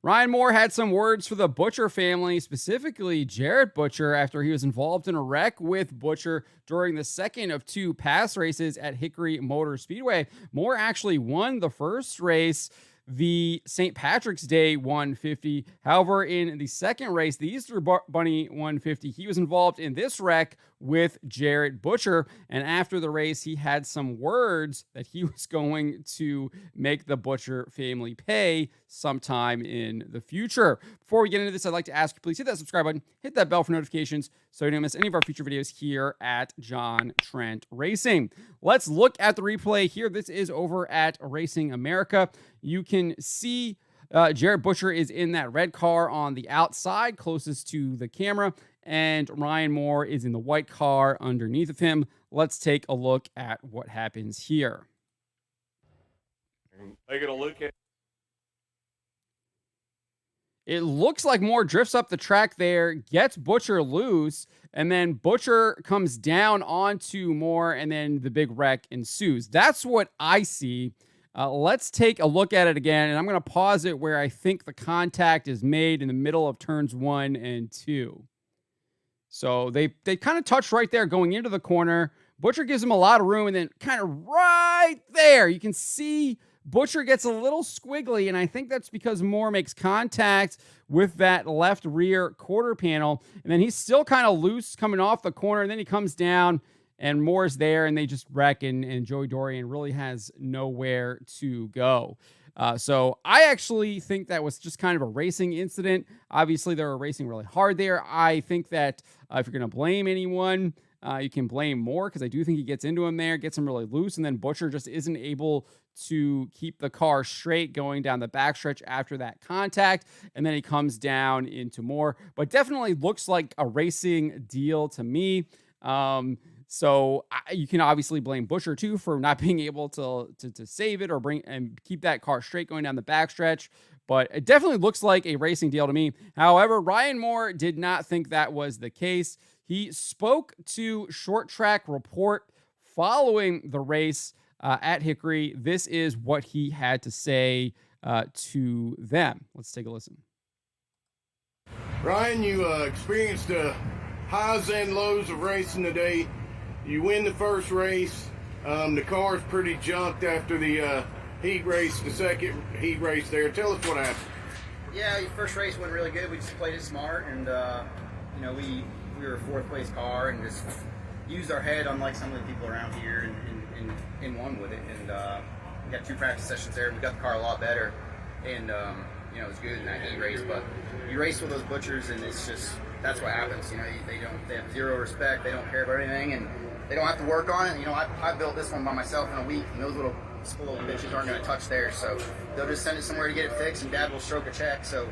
Ryan Moore had some words for the Butcher family, specifically Jarrett Butcher, after he was involved in a wreck with Butcher during the second of two pass races at Hickory Motor Speedway. Moore actually won the first race, the St. Patrick's Day 150. However, in the second race, the Easter Bunny 150, he was involved in this wreck with Jarrett Butcher. And after the race, he had some words that he was going to make the Butcher family pay sometime in the future. Before we get into this, I'd like to ask you, please hit that subscribe button, hit that bell for notifications so you don't miss any of our future videos here at John Trent Racing. Let's look at the replay here. This is over at Racing America. You can see Jarrett Butcher is in that red car on the outside closest to the camera, and Ryan Moore is in the white car underneath of him. Let's take a look at what happens here. Taking a look at it looks like Moore drifts up the track there, gets Butcher loose, and then Butcher comes down onto Moore, and then the big wreck ensues. That's what I see. Let's take a look at it again, and I'm going to pause it where I think the contact is made in the middle of turns 1 and 2. So they kind of touch right there going into the corner. Butcher gives him a lot of room, and then kind of right there, you can see Butcher gets a little squiggly, and I think that's because Moore makes contact with that left rear quarter panel, and then he's still kind of loose coming off the corner, and then he comes down, and Moore's there, and they just wreck, and Joey Dorian really has nowhere to go. So I actually think that was just kind of a racing incident. Obviously, they were racing really hard there. I think that if you're going to blame anyone, you can blame Moore, because I do think he gets into him there, gets him really loose, and then Butcher just isn't able to keep the car straight going down the backstretch after that contact, and then he comes down into Moore. But definitely looks like a racing deal to me. So you can obviously blame Butcher too for not being able to save it or bring and keep that car straight going down the backstretch. But it definitely looks like a racing deal to me. However, Ryan Moore did not think that was the case. He spoke to Short Track Report following the race at Hickory. This is what he had to say to them. Let's take a listen. Ryan, you experienced the highs and lows of racing today. You win the first race. The car's pretty junked after the heat race, the second heat race there. Tell us what happened. Yeah, the first race went really good. We just played it smart, and we were a fourth place car and just used our head, unlike some of the people around here, and won with it. And we got 2 practice sessions there. We got the car a lot better, and it was good in that heat race. But you race with those Butchers, and it's just that's what happens. They have zero respect. They don't care about anything, and they don't have to work on it. I built this one by myself in a week, and those little bitches aren't going to touch theirs, so they'll just send it somewhere to get it fixed, and Dad will stroke a check. So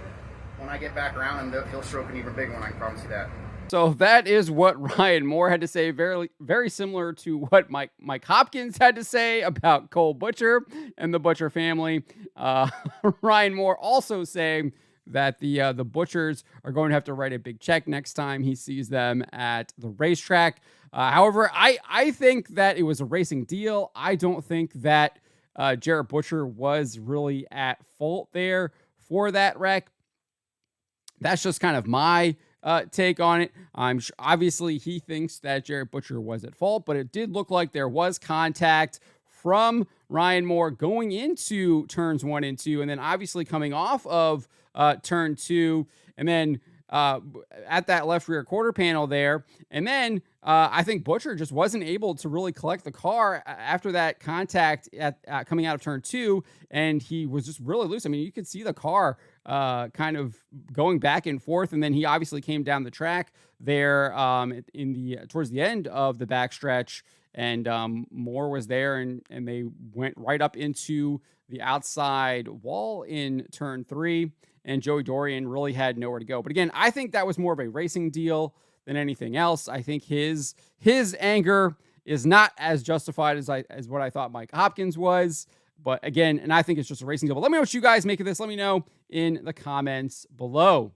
when I get back around him, he'll stroke an even bigger one. I can promise you that. So that is what Ryan Moore had to say. Very, very similar to what Mike Hopkins had to say about Cole Butcher and the Butcher family. Ryan Moore also saying that the Butchers are going to have to write a big check next time he sees them at the racetrack. However, I think that it was a racing deal. I don't think that Jarrett Butcher was really at fault there for that wreck. That's just kind of my take on it. I'm sure, obviously he thinks that Jarrett Butcher was at fault, but it did look like there was contact from Ryan Moore going into turns 1 and 2, and then obviously coming off of turn 2, and then at that left rear quarter panel there. And then I think Butcher just wasn't able to really collect the car after that contact at coming out of turn 2, and he was just really loose. I mean, you could see the car kind of going back and forth, and then he obviously came down the track there towards the end of the backstretch, and Moore was there, and they went right up into the outside wall in turn 3, and Joey Dorian really had nowhere to go. But again, I think that was more of a racing deal than anything else. I think his anger is not as justified as what I thought Mike Hopkins was. But again, and I think it's just a racing deal. But let me know what you guys make of this. Let me know in the comments below.